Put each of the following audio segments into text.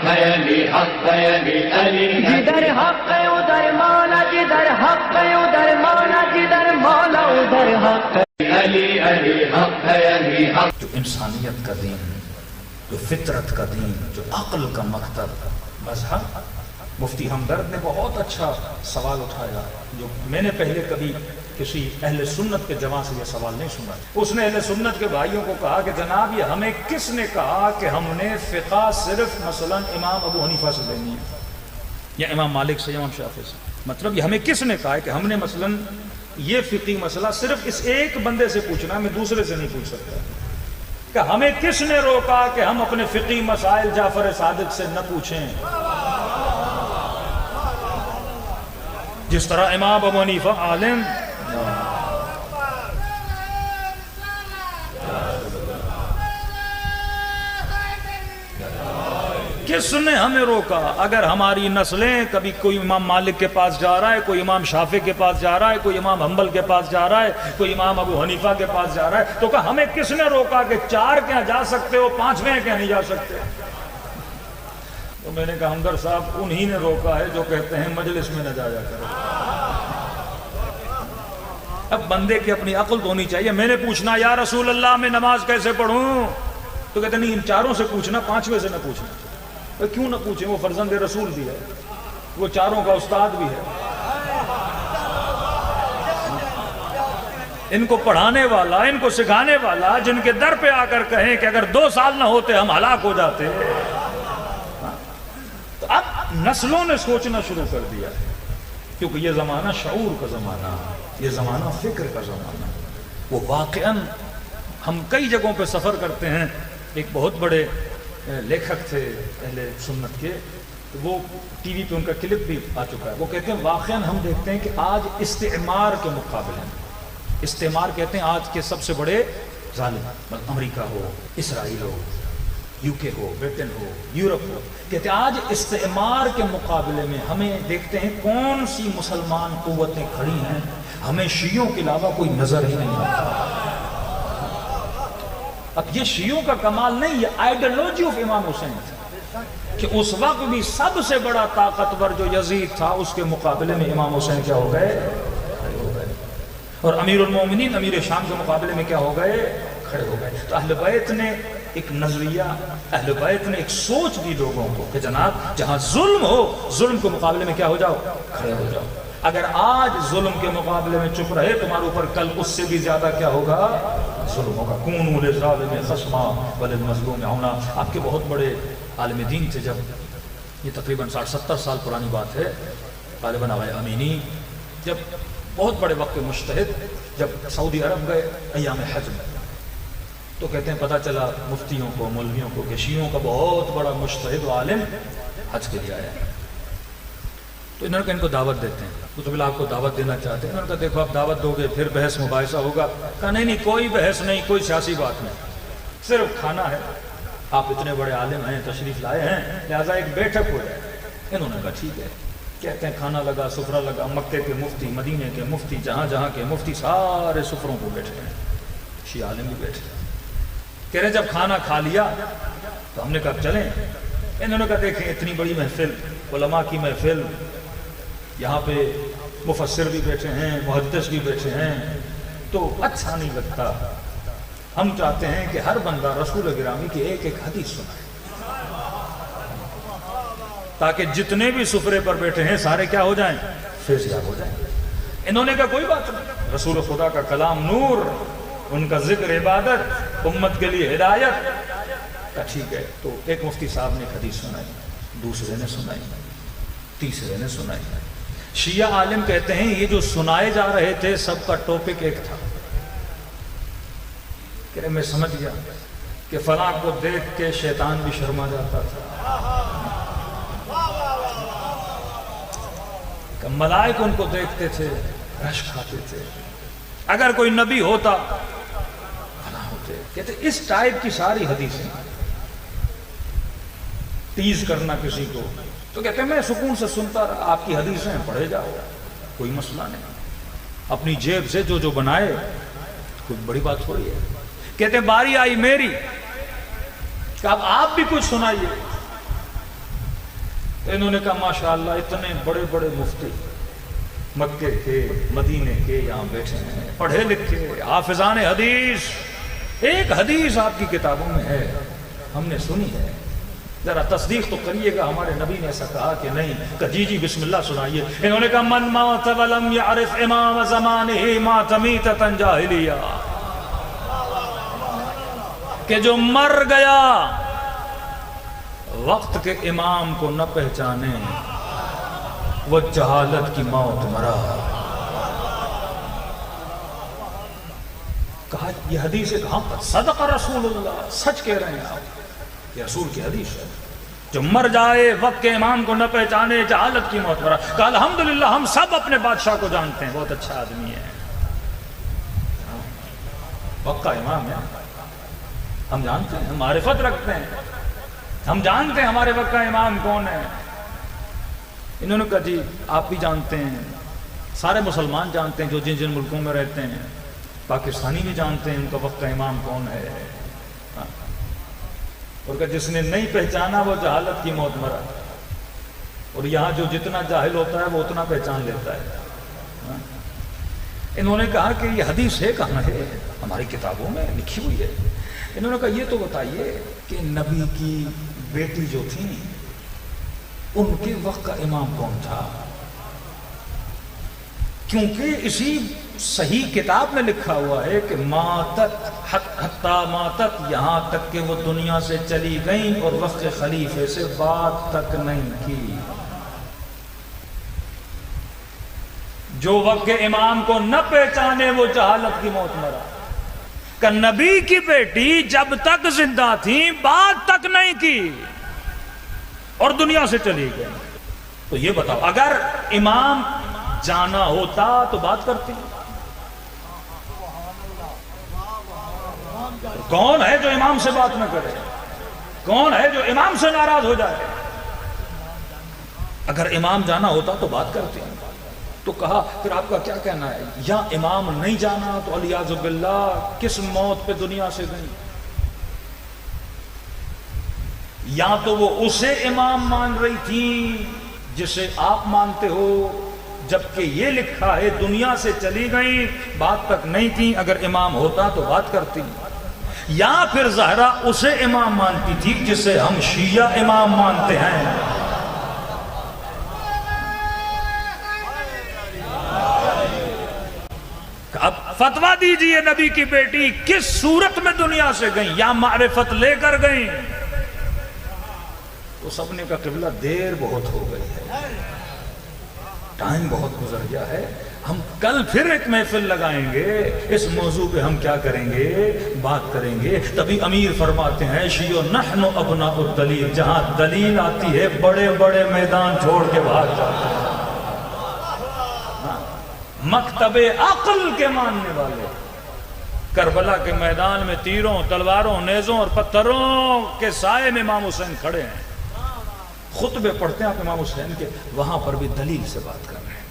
ہے علی، حق ہے علی، علی جدھر حق ہے ادھر مولا، جدھر حق ہے ادھر مولا، جدھر مولا ادھر حق ہے علی، علی حق ہے علی، حق جو انسانیت کا دین، جو فطرت کا دین، جو عقل کا مکتب مذہب. مفتی ہمدرد نے بہت اچھا سوال اٹھایا جو میں نے پہلے کبھی کسی اہل سنت کے جوان سے یہ سوال نہیں سنا. اس نے اہل سنت کے بھائیوں کو کہا کہ جناب یہ ہمیں کس نے کہا کہ ہم نے فقہ صرف مثلا امام ابو حنیفہ سے لینی ہے یا امام مالک سے یا امام شافعی سے؟ مطلب یہ ہمیں کس نے کہا ہے کہ ہم نے مثلا یہ فقہی مسئلہ صرف اس ایک بندے سے پوچھنا ہے، میں دوسرے سے نہیں پوچھ سکتا؟ کہ ہمیں کس نے روکا کہ ہم اپنے فقہی مسائل جعفر صادق سے نہ پوچھیں؟ جس طرح امام ابو حنیفہ عالم، کس نے ہمیں روکا؟ اگر ہماری نسلیں کبھی کوئی امام مالک کے پاس جا رہا ہے، کوئی امام شافعی کے پاس جا رہا ہے، کوئی امام حنبل کے پاس جا رہا ہے، کوئی امام ابو حنیفہ کے پاس جا رہا ہے، تو کہ ہمیں کس نے روکا کہ 4 کیا جا سکتے ہو، 5ویں کیا نہیں جا سکتے؟ تو میں نے کہا ہمدرد صاحب انہی نے روکا ہے جو کہتے ہیں مجلس میں نہ جایا کرو. اب بندے کی اپنی عقل تو ہونی چاہیے. میں نے پوچھنا یا رسول اللہ میں نماز کیسے پڑھوں؟ تو کہتے نہیں ان 4 سے پوچھنا، 5ویں سے نہ پوچھنا. کیوں نہ پوچھیں؟ وہ فرزند رسول بھی ہے، وہ 4 کا استاد بھی ہے، ان کو پڑھانے والا، ان کو سکھانے والا، جن کے در پہ آ کر کہیں کہ اگر 2 سال نہ ہوتے ہم ہلاک ہو جاتے. تو اب نسلوں نے سوچنا شروع کر دیا ہے کیونکہ یہ زمانہ شعور کا زمانہ، یہ زمانہ فکر کا زمانہ. وہ واقعاً ہم کئی جگہوں پہ سفر کرتے ہیں. ایک بہت بڑے لیکھک تھے اہل سنت کے، وہ ٹی وی پہ ان کا کلپ بھی آ چکا ہے. وہ کہتے ہیں واقعاً ہم دیکھتے ہیں کہ آج استعمار کے مقابلے میں، استعمار کہتے ہیں آج کے سب سے بڑے ظالم، امریکہ ہو، اسرائیل ہو، UK ہو، برٹن ہو، یورپ ہو، کہتے ہیں آج استعمار کے مقابلے میں ہمیں دیکھتے ہیں کون سی مسلمان قوتیں کھڑی ہیں، ہمیں شیعوں کے علاوہ کوئی نظر ہی نہیں آتا. اب یہ شیعوں کا کمال نہیں، یہ آئیڈیالوجی آف امام حسین تھا کہ اس وقت بھی سب سے بڑا طاقتور جو یزید تھا اس کے مقابلے میں امام حسین کیا ہو گئے؟ کھڑے ہو گئے. اور امیر المومنین امیر شام کے مقابلے میں کیا ہو گئے؟ کھڑے ہو گئے. تو اہل بیت نے ایک نظریہ، اہل بیت نے ایک سوچ دی لوگوں کو کہ جناب جہاں ظلم ہو، ظلم کے مقابلے میں کیا ہو جاؤ؟ کھڑے ہو جاؤ. اگر آج ظلم کے مقابلے میں چپ رہے تمہارے اوپر کل اس سے بھی زیادہ کیا ہوگا؟ ظلم ہوگا. کونوا للظالم خصما وللمظلوم عونا. آپ کے بہت بڑے عالم دین تھے، جب یہ تقریباً 60-70 سال پرانی بات ہے، غالباً آغا امینی، جب بہت بڑے وقت مجتہد جب سعودی عرب گئے ایام حج میں، تو کہتے ہیں پتہ چلا مفتیوں کو، مولویوں کو کہ شیعوں کا بہت بڑا مجتہد و عالم حج کے لیے آیا ہے. تو انہوں نے کہا ان کو دعوت دیتے ہیں. تو بلا آپ کو دعوت دینا چاہتے ہیں. انہوں نے کہا دیکھو آپ دعوت دو گے پھر بحث مباحثہ ہوگا. کہا نہیں کوئی بحث نہیں، کوئی سیاسی بات نہیں، صرف کھانا ہے. آپ اتنے بڑے عالم ہیں، تشریف لائے ہیں، لہٰذا ایک بیٹھک ہو جائے. انہوں نے کہا ٹھیک ہے. کہتے ہیں کھانا لگا، سفرہ لگا، مکے کے مفتی، مدینے کے مفتی، جہاں جہاں کے مفتی سارے سفروں کو بیٹھے ہیں، شیعہ عالم بھی بیٹھے ہیں. کہہ رہے جب کھانا کھا لیا تو ہم نے کہا چلیں. انہوں نے کہا دیکھیں اتنی بڑی محفل، علماء کی محفل، یہاں پہ مفسر بھی بیٹھے ہیں، محدث بھی بیٹھے ہیں، تو اچھا نہیں لگتا. ہم چاہتے ہیں کہ ہر بندہ رسول گرامی کی ایک ایک حدیث سنائے تاکہ جتنے بھی سفرے پر بیٹھے ہیں سارے کیا ہو جائیں؟ فیضیاب ہو جائیں. انہوں نے کہا کوئی بات نہیں، رسول خدا کا کلام نور، ان کا ذکر عبادت، امت کے لیے ہدایت. کہا ٹھیک ہے. تو ایک مفتی صاحب نے حدیث سنائی، دوسرے نے سنائی، تیسرے نے سنائی. شیعہ عالم کہتے ہیں یہ جو سنائے جا رہے تھے سب کا ٹاپک ایک تھا. کہ میں سمجھ گیا کہ فلاں کو دیکھ کے شیطان بھی شرما جاتا تھا، کہ ملائک ان کو دیکھتے تھے، رش کھاتے تھے. اگر کوئی نبی ہوتا فلاں ہوتے. کہتے اس ٹائپ کی ساری حدیثیں، تیز کرنا کسی کو. تو کہتے ہیں میں سکون سے سنتا رہا. آپ کی حدیثیں پڑھے جاؤ، کوئی مسئلہ نہیں. اپنی جیب سے جو بنائے، کوئی بڑی بات ہو رہی ہے. کہتے ہیں باری آئی میری کہ اب آپ بھی کچھ سنائیے. انہوں نے کہا ماشاءاللہ اتنے بڑے بڑے مفتی مکے کے مدینے کے یہاں بیٹھے ہیں، پڑھے لکھے حافظان حدیث، ایک حدیث آپ کی کتابوں میں ہے، ہم نے سنی ہے، ذرا تصدیق تو کریے گا ہمارے نبی نے ایسا کہا کہ نہیں؟ کہ جی جی بسم اللہ سنائیے۔ انہوں نے کہا من مات ولم یعرف امام زمانہ مات میتۃ جاہلیہ، کہ جو مر گیا وقت کے امام کو نہ پہچانے وہ جہالت کی موت مرا۔ کہا یہ حدیث ہے، کہاں پر؟ صدق رسول اللہ، سچ کہہ رہے ہیں آپ، یہ رسول کی حدیث ہے، جو مر جائے وقت کے امام کو نہ پہچانے جہالت کی موت مرا۔ کہا الحمدللہ ہم سب اپنے بادشاہ کو جانتے ہیں، بہت اچھا آدمی ہے، وقت کا امام ہے، ہم جانتے ہیں، ہم معرفت رکھتے ہیں، ہم جانتے ہیں ہمارے وقت کا امام کون ہے۔ انہوں نے کہا جی آپ بھی جانتے ہیں، سارے مسلمان جانتے ہیں جو جن جن ملکوں میں رہتے ہیں، پاکستانی بھی جانتے ہیں ان کا وقت کا امام کون ہے، اور کہ جس نے نہیں پہچانا وہ جہالت کی موت مرا، اور یہاں جو جتنا جاہل ہوتا ہے وہ اتنا پہچان لیتا ہے۔ انہوں نے کہا کہ یہ حدیث ہے کہاں ہے؟ ہماری کتابوں میں لکھی ہوئی ہے۔ انہوں نے کہا یہ تو بتائیے کہ نبی کی بیٹی جو تھی ان کے وقت کا امام کون تھا؟ کیونکہ اسی صحیح کتاب میں لکھا ہوا ہے کہ ماتت حتی ماتت، یہاں تک کہ وہ دنیا سے چلی گئیں اور وقت خلیفے سے بات تک نہیں کی۔ جو وقت کے امام کو نہ پہچانے وہ جہالت کی موت مرا۔ کہ نبی کی بیٹی جب تک زندہ تھی بات تک نہیں کی اور دنیا سے چلی گئی۔ تو یہ بتاؤ اگر امام جانا ہوتا تو بات کرتی؟ کون ہے جو امام سے بات نہ کرے؟ کون ہے جو امام سے ناراض ہو جائے؟ اگر امام جانا ہوتا تو بات کرتی۔ تو کہا پھر آپ کا کیا کہنا ہے؟ یا امام نہیں جانا تو علیاذ باللہ کس موت پہ دنیا سے گئی؟ یا تو وہ اسے امام مان رہی تھی جسے آپ مانتے ہو، جبکہ یہ لکھا ہے دنیا سے چلی گئی بات تک نہیں تھی، اگر امام ہوتا تو بات کرتی۔ یا پھر زہرا اسے امام مانتی تھی جسے ہم شیعہ امام مانتے ہیں۔ اب فتویٰ دیجئے نبی کی بیٹی کس صورت میں دنیا سے گئیں، یا معرفت لے کر گئیں؟ تو سب نے کہا قبلہ دیر بہت ہو گئی ہے، ٹائم بہت گزر گیا ہے، ہم کل پھر ایک محفل لگائیں گے، اس موضوع پہ ہم کیا کریں گے؟ بات کریں گے۔ تبھی امیر فرماتے ہیں شیعو نحن ابناء الدلیل، جہاں دلیل آتی ہے بڑے بڑے میدان چھوڑ کے بھاگ جاتے ہیں، مکتب عقل کے ماننے والے کربلا کے میدان میں تیروں تلواروں نیزوں اور پتھروں کے سائے میں امام حسین کھڑے ہیں، خطبے پڑھتے ہیں آپ امام حسین کے، وہاں پر بھی دلیل سے بات کر رہے ہیں۔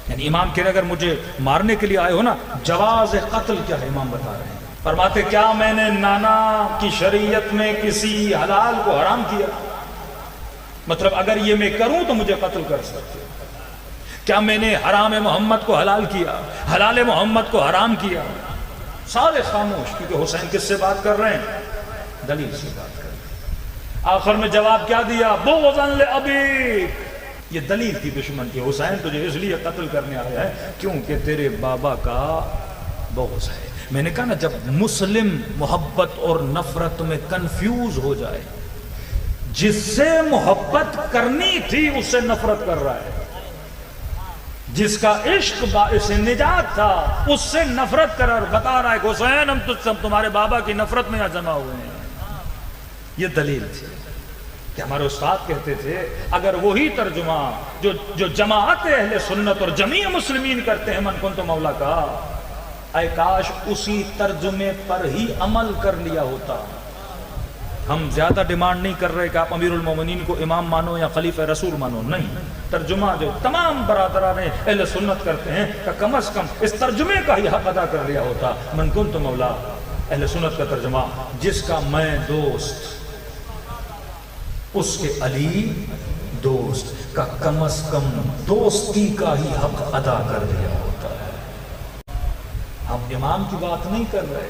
یعنی امام کہہ رہے اگر مجھے مارنے کے لیے آئے ہو نا، جواز قتل کیا ہے امام بتا رہے ہیں۔ فرماتے کیا میں نے نانا کی شریعت میں کسی حلال کو حرام کیا؟ مطلب اگر یہ میں کروں تو مجھے قتل کر سکتے۔ کیا میں نے حرام محمد کو حلال کیا، حلال محمد کو حرام کیا؟ سارے خاموش، کیونکہ حسین کس سے بات کر رہے ہیں؟ دلیل سے بات کر رہے ہیں۔ آخر میں جواب کیا دیا؟ بغضا لأبیک، یہ دلیل تھی دشمن کی، حسین تجھے اس لیے قتل کرنے آیا ہے کیونکہ تیرے بابا کا بغض ہے۔ میں نے کہا نا جب مسلم محبت اور نفرت میں کنفیوز ہو جائے، جس سے محبت کرنی تھی اس سے نفرت کر رہا ہے، جس کا عشق باعث نجات تھا اس سے نفرت کر اور بتا رہا ہے کہ حسین ہم تمہارے بابا کی نفرت میں یہاں جمع ہوئے ہیں۔ یہ دلیل تھی کہ ہمارے استاد کہتے تھے اگر وہی ترجمہ جو جماعت اہل سنت اور جمیع مسلمین کرتے ہیں من کنت مولا کا، اے کاش اسی ترجمے پر ہی عمل کر لیا ہوتا۔ ہم زیادہ ڈیمانڈ نہیں کر رہے کہ آپ امیر المومنین کو امام مانو یا خلیفہ رسول مانو، نہیں، ترجمہ جو تمام برادران اہل سنت کرتے ہیں کہ کم از کم اس ترجمے کا ہی حق ادا کر لیا ہوتا۔ من کنت مولا اہل سنت کا ترجمہ، جس کا میں دوست اس کے علی دوست کا کم از کم دوستی کا ہی حق ادا کر دیا ہوتا ہے. ہم امام کی بات نہیں کر رہے.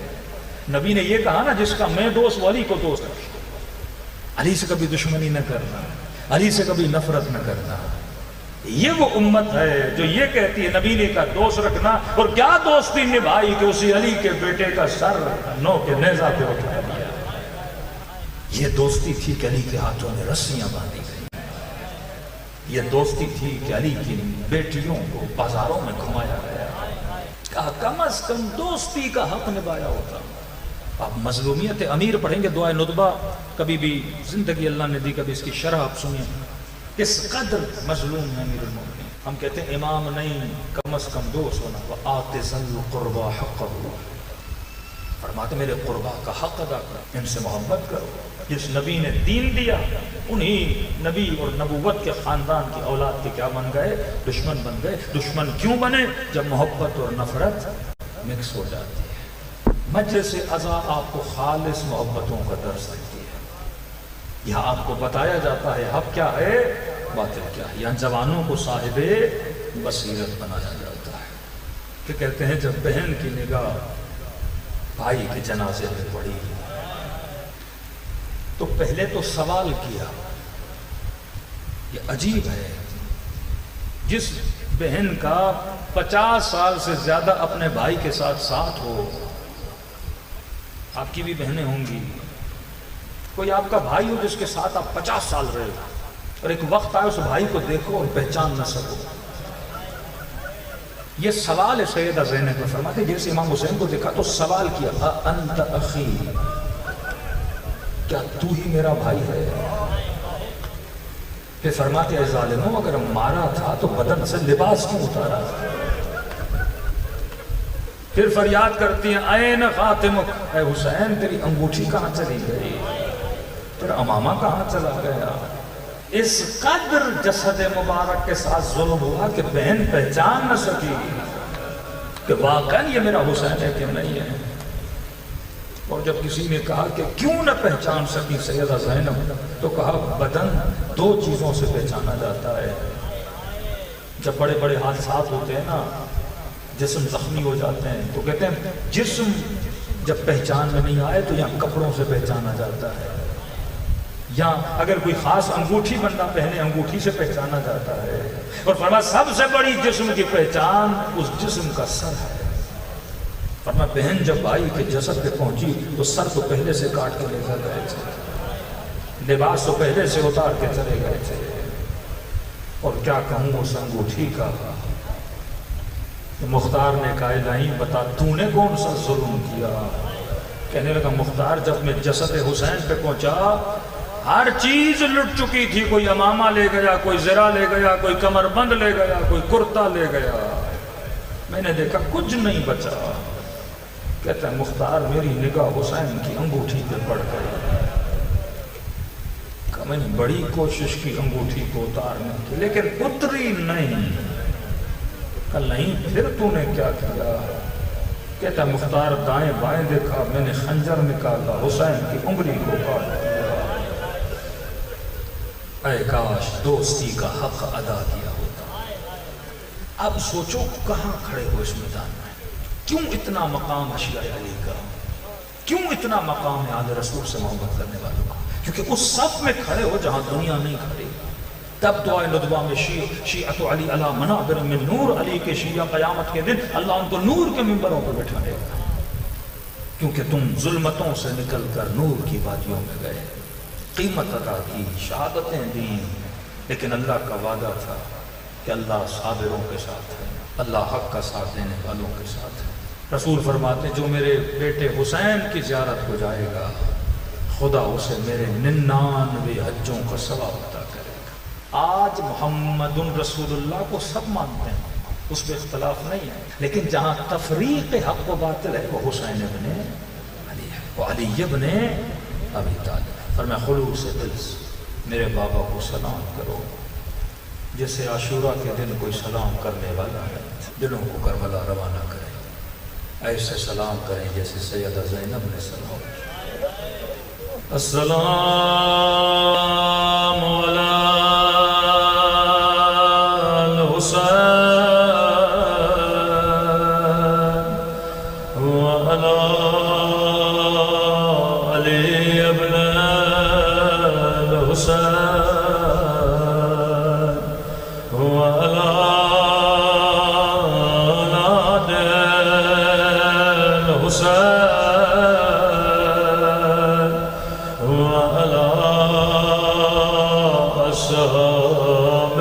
نبی نے یہ کہا نا جس کا میں دوست وہ علی کو دوست رکھو. علی سے کبھی دشمنی نہ کرنا, علی سے کبھی نفرت نہ کرنا. یہ وہ امت ہے جو یہ کہتی ہے نبی نے کا دوست رکھنا, اور کیا دوستی نبھائی کہ اسی علی کے بیٹے کا سر نو کے نیزہ پہ اٹھا دیا. یہ دوستی تھی کہ علی کے ہاتھوں میں رسیاں باندھی گئی. یہ دوستی تھی کہ علی کی بیٹیوں کو بازاروں میں گھمایا گیا. کہا کم از کم دوستی کا حق نبھایا ہوتا. آپ مظلومیت امیر پڑھیں گے دعائے ندبہ, کبھی بھی زندگی اللہ نے دی, کبھی اس کی شرح آپ سنیں کس قدر مظلوم ہے امیر المومنین. ہم کہتے ہیں امام نہیں, کم از کم دوست ہونا. وآت ذی القربى حقہ, فرماتے میرے قربا کا حق ادا کرو, ان سے محبت کرو. جس نبی نے دین دیا انہی نبی اور نبوت کے خاندان کی اولاد کے کیا بن گئے؟ دشمن بن گئے. دشمن کیوں بنے؟ جب محبت اور نفرت مکس ہو جاتی ہے. مجلس عزا آپ کو خالص محبتوں کا درس دیتی ہے. یہاں آپ کو بتایا جاتا ہے حق کیا ہے, باطل کیا ہے. یہاں جوانوں کو صاحب بصیرت بنایا جاتا ہے کہ کہتے ہیں جب بہن کی نگاہ بھائی کے جنازے پہ پڑی تو پہلے تو سوال کیا. یہ عجیب ہے, جس بہن کا 50 سال سے زیادہ اپنے بھائی کے ساتھ ہو, آپ کی بھی بہنیں ہوں گی, کوئی آپ کا بھائی ہو جس کے ساتھ آپ 50 سال رہے اور ایک وقت آئے اس بھائی کو دیکھو اور پہچان نہ سکو. یہ سوال ہے سیدہ زینب میں. فرماتے جیسے امام حسین کو دیکھا تو سوال کیا انت اخی, کیا تو ہی میرا بھائی ہے؟ پھر فرماتے اے ظالموں, اگر مارا تھا تو بدن سے لباس کیوں اتارا؟ پھر فریاد کرتی ہیں این خاتمک, اے حسین تیری انگوٹھی کہاں چلی گئی, تیرا امامہ کہاں چلا گیا؟ اس قدر جسد مبارک کے ساتھ ظلم ہوا کہ بہن پہچان نہ سکی کہ واقعاً یہ میرا حسین ہے کہ نہیں ہے. اور جب کسی نے کہا کہ کیوں نہ پہچان سکی سیدہ زینب, تو کہا بدن 2 چیزوں سے پہچانا جاتا ہے. جب بڑے بڑے حادثات ہوتے ہیں نا, جسم زخمی ہو جاتے ہیں, تو کہتے ہیں جسم جب پہچان میں نہیں آئے تو یہاں کپڑوں سے پہچانا جاتا ہے, یا اگر کوئی خاص انگوٹھی بندہ پہنے انگوٹھی سے پہچانا جاتا ہے. اور فرمایا سب سے بڑی جسم کی پہچان اس جسم کا سر ہے. فرمایا بہن جب بھائی کے جسد پہ پہنچی تو سر تو پہلے سے کاٹ کے لے کر گئے تھے, لباس تو پہلے سے اتار کے چلے گئے تھے. اور کیا کہوں اس انگوٹھی کا, مختار نے کہا نہیں بتا تو نے کون سا ظلم کیا. کہنے لگا مختار جب میں جسد حسین پہ پہنچا ہر چیز لٹ چکی تھی, کوئی امامہ لے گیا, کوئی زرہ لے گیا, کوئی کمر بند لے گیا, کوئی کرتا لے گیا, میں نے دیکھا کچھ نہیں بچا. کہتا ہے مختار میری نگاہ حسین کی انگوٹھی پہ پڑ گئی. میں نے بڑی کوشش کی انگوٹھی کو اتارنے کی لیکن اتری نہیں. کہ نہیں پھر تو نے کیا کیا؟ کہتا ہے مختار دائیں بائیں دیکھا, میں نے خنجر نکالا, حسین کی انگلی کو کاٹ دیا. اے کاش دوستی کا حق ادا کیا ہوتا. اب سوچو کہاں کھڑے ہو اس میدان میں, کیوں اتنا مقام اشیاء علی کا, کیوں اتنا مقام ہے آل رسول سے محبت کرنے والوں کا؟ کیونکہ اس صف میں کھڑے ہو جہاں دنیا نہیں کھڑی. تب دعائے ندبہ میں شیعت علی علی منابر من نور, علی کے شیعہ قیامت کے دن اللہ ان کو نور کے منبروں پر بٹھائے گا, کیونکہ تم ظلمتوں سے نکل کر نور کی وادیوں میں گئے, قیمت ادا کی, شہادتیں دیں. لیکن اللہ کا وعدہ تھا کہ اللہ صابروں کے ساتھ ہے, اللہ حق کا ساتھ دینے والوں کے ساتھ ہے. رسول فرماتے جو میرے بیٹے حسین کی زیارت کو جائے گا خدا اسے میرے 99 حجوں کا ثواب عطا کرے گا. آج محمد رسول اللہ کو سب مانتے ہیں, اس پہ اختلاف نہیں ہے, لیکن جہاں تفریق حق و باطل ہے وہ حسین ابن علی ہے, وہ علی ابن ابی طالب. فرمایا خلوص دل سے میرے بابا کو سلام کرو, جیسے عاشورہ کے دن کوئی سلام کرنے والا ہے دلوں کو کربلا روانہ کرے, ایسے سلام کریں جیسے سیدہ زینب نے سلام کیا. السلام علی الحسين وعلى أولاد الحسين وعلى أصحاب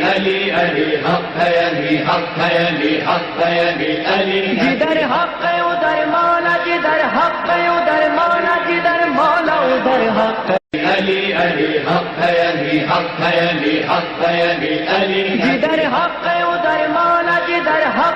علی علی حق ہے علی حق ہے علی حق ہے علی علی جدھر حق ہے ادھر مولا جدھر حق ہے ادھر مولا جدھر مولا ادھر حق ہے علی علی حق ہے علی حق ہے علی حق ہے علی علی جدھر حق ہے ادھر مولا جدھر حق